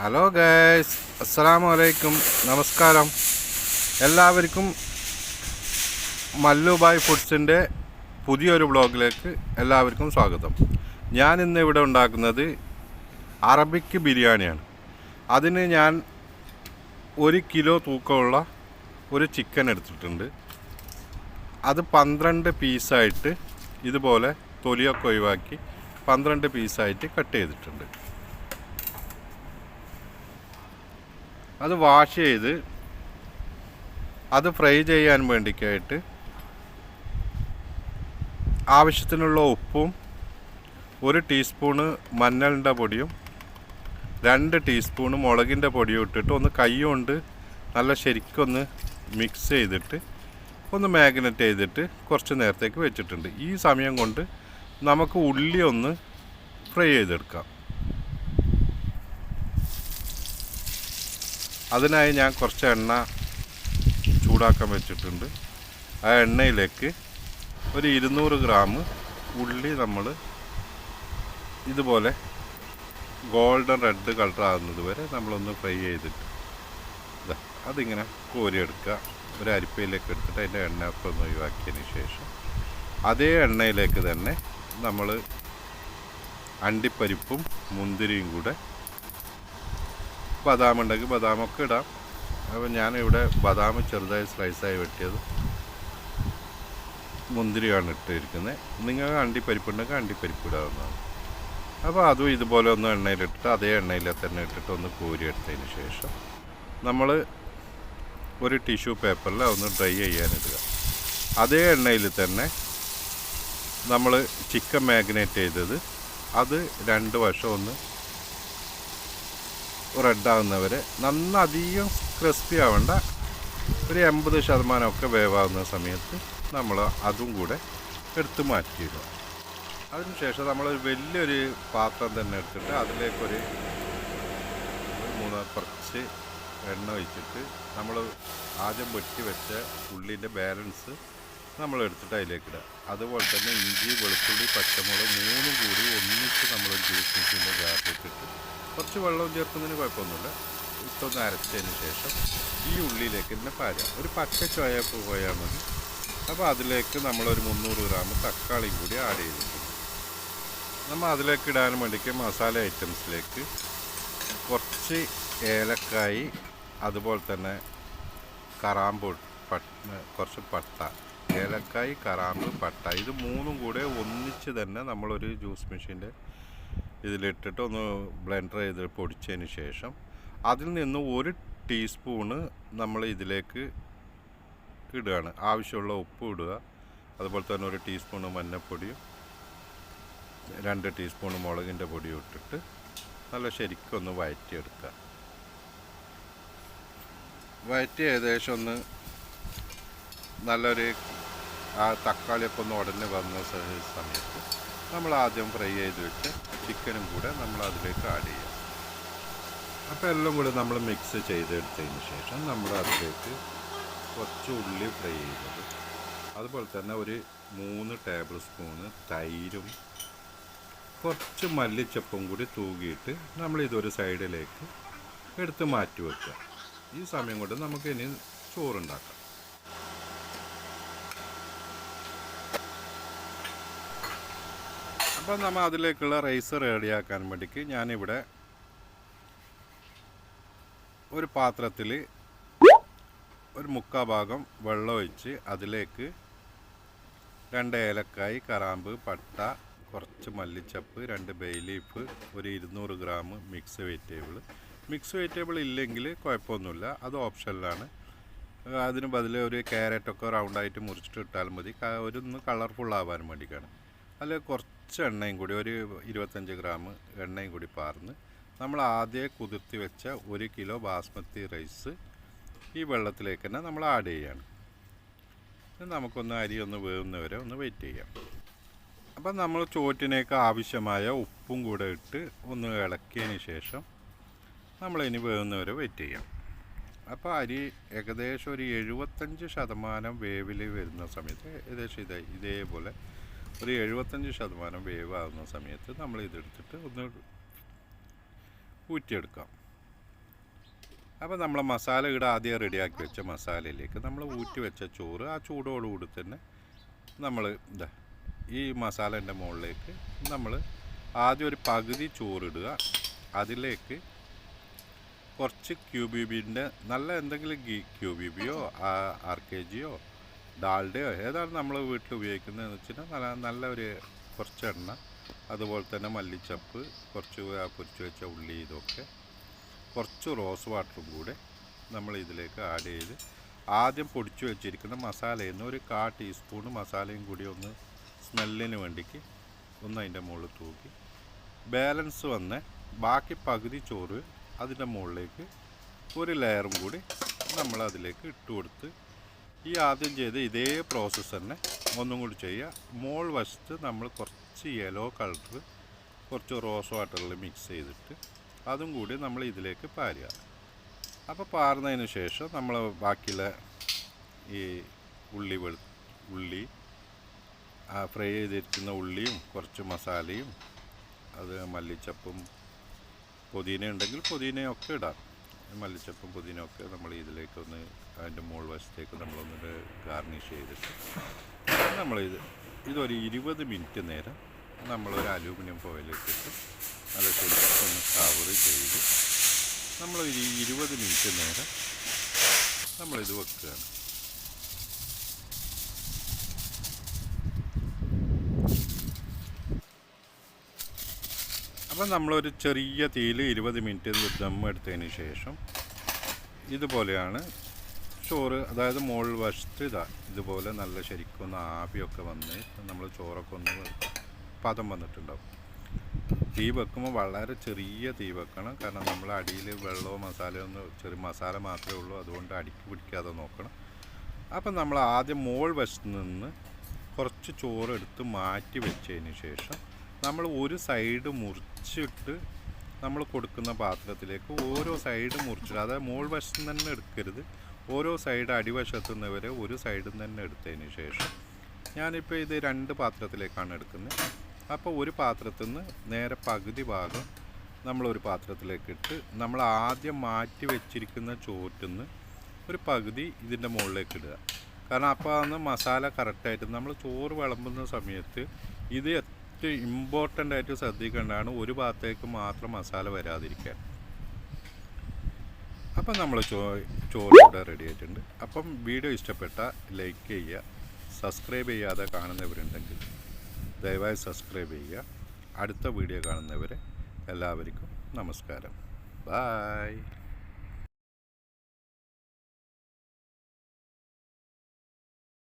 Hello guys, അസ്സലാമു അലൈക്കും, നമസ്കാരം. എല്ലാവർക്കും മല്ലുബായ് ഫുഡ്സിൻ്റെ പുതിയൊരു വ്ളോഗിലേക്ക് എല്ലാവർക്കും സ്വാഗതം. ഞാൻ ഇന്ന് ഇവിടെ ഉണ്ടാക്കുന്നത് അറബിക് ബിരിയാണിയാണ്. അതിന് ഞാൻ 1 കിലോ തൂക്കമുള്ള ഒരു ചിക്കൻ എടുത്തിട്ടുണ്ട്. അത് 12 പീസായിട്ട് ഇതുപോലെ തൊലിയൊക്കെ ഒഴിവാക്കി 12 പീസായിട്ട് കട്ട് ചെയ്തിട്ടുണ്ട്. അത് വാഷ് ചെയ്ത് അത് ഫ്രൈ ചെയ്യാൻ വേണ്ടിക്കായിട്ട് ആവശ്യത്തിനുള്ള ഉപ്പും 1 ടീസ്പൂണ് മഞ്ഞളിൻ്റെ പൊടിയും 2 ടീസ്പൂണ് മുളകിൻ്റെ പൊടിയും ഇട്ടിട്ട് ഒന്ന് കൈ കൊണ്ട് നല്ല ശരിക്കൊന്ന് മിക്സ് ചെയ്തിട്ട് ഒന്ന് മാഗ്നറ്റ് ചെയ്തിട്ട് കുറച്ച് നേരത്തേക്ക് വെച്ചിട്ടുണ്ട്. ഈ സമയം കൊണ്ട് നമുക്ക് ഉള്ളി ഒന്ന് ഫ്രൈ ചെയ്തെടുക്കാം. അതിനായി ഞാൻ കുറച്ച് എണ്ണ ചൂടാക്കാൻ വെച്ചിട്ടുണ്ട്. ആ എണ്ണയിലേക്ക് ഒരു 200 ഗ്രാം ഉള്ളി നമ്മൾ ഇതുപോലെ ഗോൾഡൻ റെഡ് കളർ ആകുന്നത് വരെ നമ്മളൊന്ന് ഫ്രൈ ചെയ്തിട്ട് അതിങ്ങനെ കോരിയെടുക്കുക. ഒരു അരിപ്പയിലേക്ക് എടുത്തിട്ട് അതിൻ്റെ എണ്ണയൊക്കെ ഒന്ന് ഒഴിവാക്കിയതിന് ശേഷം അതേ എണ്ണയിലേക്ക് തന്നെ നമ്മൾ അണ്ടിപ്പരിപ്പും മുന്തിരിയും കൂടെ, ബദാം ഉണ്ടെങ്കിൽ ബദാമൊക്കെ ഇടാം. അപ്പോൾ ഞാനിവിടെ ബദാം ചെറുതായി സ്ലൈസായി വെട്ടിയത്, മുന്തിരിയാണ് ഇട്ടിരിക്കുന്നത്. നിങ്ങൾക്ക് അണ്ടിപ്പരിപ്പുണ്ടെങ്കിൽ അണ്ടിപ്പരിപ്പ് ഇടാവുന്നതാണ്. അപ്പോൾ അതും ഇതുപോലെ ഒന്ന് എണ്ണയിലിട്ടിട്ട് അതേ എണ്ണയിൽ തന്നെ ഇട്ടിട്ട് ഒന്ന് കോരിയെടുത്തതിന് ശേഷം നമ്മൾ ഒരു ടിഷ്യൂ പേപ്പറിൽ ഒന്ന് ഡ്രൈ ചെയ്യാനിടുക. അതേ എണ്ണയിൽ തന്നെ നമ്മൾ ചിക്കൻ മാഗ്നേറ്റ് ചെയ്തത് അത് 2 വശം ഒന്ന് റെഡാകുന്നവരെ, അധികം ക്രിസ്പി ആവേണ്ട, ഒരു 80% വേവാകുന്ന സമയത്ത് നമ്മൾ അതും കൂടെ എടുത്ത് മാറ്റിയിടുക. അതിനുശേഷം നമ്മൾ വലിയൊരു പാത്രം തന്നെ എടുത്തിട്ട് അതിലേക്കൊരു 3 കുറച്ച് എണ്ണ ഒഴിച്ചിട്ട് നമ്മൾ ആദ്യം വെട്ടി വെച്ച ഉള്ളിൻ്റെ ബാലൻസ് നമ്മൾ എടുത്തിട്ട് അതിലേക്കിടുക. അതുപോലെ തന്നെ ഇഞ്ചി, വെളുത്തുള്ളി, പച്ചമുളക് 3 കൂടി ഒന്നിച്ച് നമ്മൾ ജ്യൂസ് മിക്സിൻ്റെ ജാറിലിട്ടിട്ട് കുറച്ച് വെള്ളം ചേർക്കുന്നതിന് കുഴപ്പമൊന്നുമില്ല, ഇട്ടൊന്ന് അരച്ചതിന് ശേഷം ഈ ഉള്ളിയിലേക്ക് തന്നെ പാരുക. ഒരു പച്ച ചുവപ്പ് പോയാൽ മതി. അപ്പോൾ അതിലേക്ക് നമ്മളൊരു 300 ഗ്രാം തക്കാളിയും കൂടി ആഡ് ചെയ്തിട്ടുണ്ട്. നമ്മൾ അതിലേക്ക് ഇടാൻ വേണ്ടിക്ക് മസാല ഐറ്റംസിലേക്ക് കുറച്ച് ഏലക്കായി, അതുപോലെ തന്നെ കറാമ്പ്, കുറച്ച് പട്ട, ഏലക്കായി, കറാമ്പ്, പട്ട, ഇത് 3 കൂടെ ഒന്നിച്ച് തന്നെ നമ്മളൊരു ജ്യൂസ് മെഷീൻ്റെ ഇതിലിട്ടിട്ട് ഒന്ന് ബ്ലെൻഡർ ചെയ്ത് പൊടിച്ചതിന് ശേഷം അതിൽ നിന്ന് 1 ടീസ്പൂണ് നമ്മൾ ഇതിലേക്ക് ഇടുകയാണ്. ആവശ്യമുള്ള ഉപ്പ് ഇടുക. അതുപോലെ തന്നെ 1 ടീസ്പൂണ് മഞ്ഞൾപ്പൊടിയും 2 ടീസ്പൂണ് മുളകിൻ്റെ പൊടിയും ഇട്ടിട്ട് നല്ല ശരിക്കൊന്ന് വഴറ്റിയെടുക്കുക. വഴറ്റി ഏകദേശം ഒന്ന് നല്ലൊരു തക്കാളിയൊക്കെ ഒന്ന് ഉടനെ വന്ന സമയത്ത് നമ്മൾ ആദ്യം ഫ്രൈ ചെയ്ത് വെച്ച് ചിക്കനും കൂടെ നമ്മൾ അതിലേക്ക് ആഡ് ചെയ്യാം. അപ്പോൾ എല്ലാം കൂടെ നമ്മൾ മിക്സ് ചെയ്തെടുത്തതിന് ശേഷം നമ്മൾ അതിലേക്ക് കുറച്ച് ഉള്ളി ഫ്രൈ ചെയ്തത്, അതുപോലെ തന്നെ ഒരു 3 ടേബിൾ സ്പൂണ് തൈരും കുറച്ച് മല്ലിച്ചപ്പും കൂടി തൂകിയിട്ട് നമ്മളിതൊരു സൈഡിലേക്ക് എടുത്ത് മാറ്റി വെക്കുക. ഈ സമയം കൊണ്ട് നമുക്ക് ഇനി ചോറുണ്ടാക്കാം. അപ്പം നമ്മൾ അതിലേക്കുള്ള റൈസ് റെഡിയാക്കാൻ വേണ്ടിക്ക് ഞാനിവിടെ ഒരു പാത്രത്തിൽ ഒരു 3/4 ഭാഗം വെള്ളം ഒഴിച്ച് അതിലേക്ക് 2 ഏലക്കായി, കറാമ്പ്, പട്ട, കുറച്ച് മല്ലിച്ചപ്പ്, 2 ബേ ലീഫ്, ഒരു 200 ഗ്രാം മിക്സ് വെജിറ്റബിൾ ഇല്ലെങ്കിൽ കുഴപ്പമൊന്നുമില്ല, അത് ഓപ്ഷനിലാണ്. അതിന് ബദൽ ഒരു ക്യാരറ്റൊക്കെ റൗണ്ടായിട്ട് മുറിച്ചിട്ട് ഇട്ടാൽ മതി, ഒന്ന് കളർഫുൾ ആവാൻ വേണ്ടിയിട്ടാണ്. അതിൽ കുറച്ച് എണ്ണയും കൂടി, ഒരു 25 ഗ്രാം എണ്ണയും കൂടി പാർന്ന് നമ്മൾ ആദ്യം കുതിർത്തി വെച്ച 1 കിലോ ബാസ്മതി റൈസ് ഈ വെള്ളത്തിലേക്ക് തന്നെ നമ്മൾ ആഡ് ചെയ്യാണ്. നമുക്കൊന്ന് അരി ഒന്ന് വേവുന്നവരെ ഒന്ന് വെയിറ്റ് ചെയ്യാം. അപ്പം നമ്മൾ ചോറ്റിനേക്ക് ആവശ്യമായ ഉപ്പും കൂടെ ഇട്ട് ഒന്ന് ഇളക്കിയതിന് ശേഷം നമ്മളിനി വേവുന്നവരെ വെയിറ്റ് ചെയ്യാം. അപ്പോൾ അരി ഏകദേശം ഒരു 75% വേവിൽ വരുന്ന സമയത്ത്, ഏകദേശം ഇതേപോലെ ഒരു 75% വേവാകുന്ന സമയത്ത് നമ്മൾ ഇതെടുത്തിട്ട് ഒന്ന് ഊറ്റിയെടുക്കാം. അപ്പോൾ നമ്മൾ മസാല ഇവിടെ ആദ്യം റെഡിയാക്കി വെച്ച മസാലയിലേക്ക് നമ്മൾ ഊറ്റി വെച്ച ചോറ് ആ ചൂടോടുകൂടി തന്നെ നമ്മൾ ഈ മസാലേൻ്റെ മുകളിലേക്ക് നമ്മൾ ആദ്യം ഒരു പകുതി ചോറിടുക. അതിലേക്ക് കുറച്ച് ക്യൂബിബിൻ്റെ നല്ല എന്തെങ്കിലും ക്യൂബിബിയോ RKGയോ ഡാൽഡയോ ഏതാണ് നമ്മൾ വീട്ടിൽ ഉപയോഗിക്കുന്നതെന്ന് വെച്ചാൽ നല്ല ഒരു കുറച്ച് എണ്ണ, അതുപോലെ തന്നെ മല്ലിച്ചപ്പ്, കുറച്ച് പൊരിച്ച് വെച്ച ഉള്ളി, ഇതൊക്കെ കുറച്ച് റോസ് വാട്ടറും കൂടെ നമ്മൾ ഇതിലേക്ക് ആഡ് ചെയ്ത് ആദ്യം പൊടിച്ചു വെച്ചിരിക്കുന്ന മസാലയിൽ നിന്ന് ഒരു 1/4 ടീസ്പൂൺ മസാലയും കൂടി ഒന്ന് സ്മെല്ലിന് വേണ്ടിക്ക് ഒന്ന് അതിൻ്റെ മുകളിൽ തൂക്കി ബാലൻസ് വന്ന് ബാക്കി പകുതി ചോറ് അതിൻ്റെ മുകളിലേക്ക് ഒരു ലെയറും കൂടി നമ്മൾ അതിലേക്ക് ഇട്ട് കൊടുത്ത് ഈ ആദ്യം ചെയ്ത് ഇതേ പ്രോസസ്സ് തന്നെ ഒന്നും കൂടി ചെയ്യുക. മോൾ വശത്ത് നമ്മൾ കുറച്ച് യെല്ലോ കളർ കുറച്ച് റോസ് വാട്ടറിൽ മിക്സ് ചെയ്തിട്ട് അതും കൂടി നമ്മൾ ഇതിലേക്ക് പാരുക. അപ്പോൾ പാർന്നതിന് ശേഷം നമ്മൾ ബാക്കിയുള്ള ഈ ഉള്ളി ഫ്രൈ ചെയ്തിരിക്കുന്ന ഉള്ളിയും കുറച്ച് മസാലയും അത് മല്ലിച്ചപ്പും പുതിന ഉണ്ടെങ്കിൽ പുതിനയൊക്കെ ഇടാം. മല്ലിച്ചപ്പും പുതിനയൊക്കെ നമ്മൾ ഇതിലേക്കൊന്ന് അതിൻ്റെ മുകൾ വശത്തേക്ക് നമ്മളൊന്ന് ഗാർണിഷ് ചെയ്തിട്ട് ഇതൊരു 20 മിനിറ്റ് നേരം നമ്മളൊരു അലൂമിനിയം ഫോയിലിട്ടിട്ട് നല്ല ശരിക്കൊന്ന് കവർ ചെയ്ത് നമ്മളൊരു 20 മിനിറ്റ് നേരം നമ്മളിത് വെക്കുകയാണ്. അപ്പം നമ്മളൊരു ചെറിയ തീയിൽ 20 മിനിറ്റ് ദം എടുത്തതിന് ശേഷം ഇതുപോലെയാണ് ചോറ്, അതായത് മുകൾ വശത്ത് ഇതുപോലെ നല്ല ശരിക്കൊന്ന് ആവിയൊക്കെ വന്ന് നമ്മൾ ചോറൊക്കെ ഒന്ന് പദം വന്നിട്ടുണ്ടാവും. തീ വെക്കുമ്പോൾ വളരെ ചെറിയ തീ വെക്കണം, കാരണം നമ്മൾ അടിയിൽ വെള്ളമോ മസാലയോ ചെറിയ മസാല മാത്രമേ ഉള്ളൂ, അതുകൊണ്ട് അടിക്ക് പിടിക്കാതെ നോക്കണം. അപ്പം നമ്മൾ ആദ്യം മുകൾ വശത്ത് നിന്ന് കുറച്ച് ചോറ് എടുത്ത് മാറ്റി വെച്ചതിന് ശേഷം നമ്മൾ ഒരു സൈഡ് മുറിച്ചിട്ട് നമ്മൾ കൊടുക്കുന്ന പാത്രത്തിലേക്ക് ഓരോ സൈഡ് മുറിച്ചിട്ട്, അതായത് മുകൾ വശത്ത് തന്നെ എടുക്കരുത്, ഓരോ സൈഡ് അടിവശത്തു നിന്ന് വരെ ഒരു സൈഡിൽ നിന്ന് തന്നെ എടുത്തതിന് ശേഷം ഞാനിപ്പോൾ ഇത് 2 പാത്രത്തിലേക്കാണ് എടുക്കുന്നത്. അപ്പോൾ ഒരു പാത്രത്തിൽ നിന്ന് നേരെ പകുതി ഭാഗം നമ്മളൊരു പാത്രത്തിലേക്ക് ഇട്ട് നമ്മൾ ആദ്യം മാറ്റി വെച്ചിരിക്കുന്ന ചോറ്റിൽ നിന്ന് ഒരു പകുതി ഇതിൻ്റെ മുകളിലേക്ക് ഇടുക. കാരണം അപ്പോൾ അന്ന് മസാല കറക്റ്റായിട്ട് നമ്മൾ ചോറ് വിളമ്പുന്ന സമയത്ത് ഇത് ഏറ്റവും ഇമ്പോർട്ടൻ്റ് ആയിട്ട് ശ്രദ്ധിക്കേണ്ടതാണ്, ഒരു ഭാഗത്തേക്ക് മാത്രം മസാല വരാതിരിക്കാൻ. അപ്പം നമ്മൾ ചോറ് ഇവിടെ റെഡി ആയിട്ടുണ്ട്. അപ്പം വീഡിയോ ഇഷ്ടപ്പെട്ടാൽ ലൈക്ക് ചെയ്യുക, സബ്സ്ക്രൈബ് ചെയ്യാതെ കാണുന്നവരുണ്ടെങ്കിൽ ദയവായി സബ്സ്ക്രൈബ് ചെയ്യുക. അടുത്ത വീഡിയോ കാണുന്നവരെ എല്ലാവർക്കും നമസ്കാരം. ബായ്.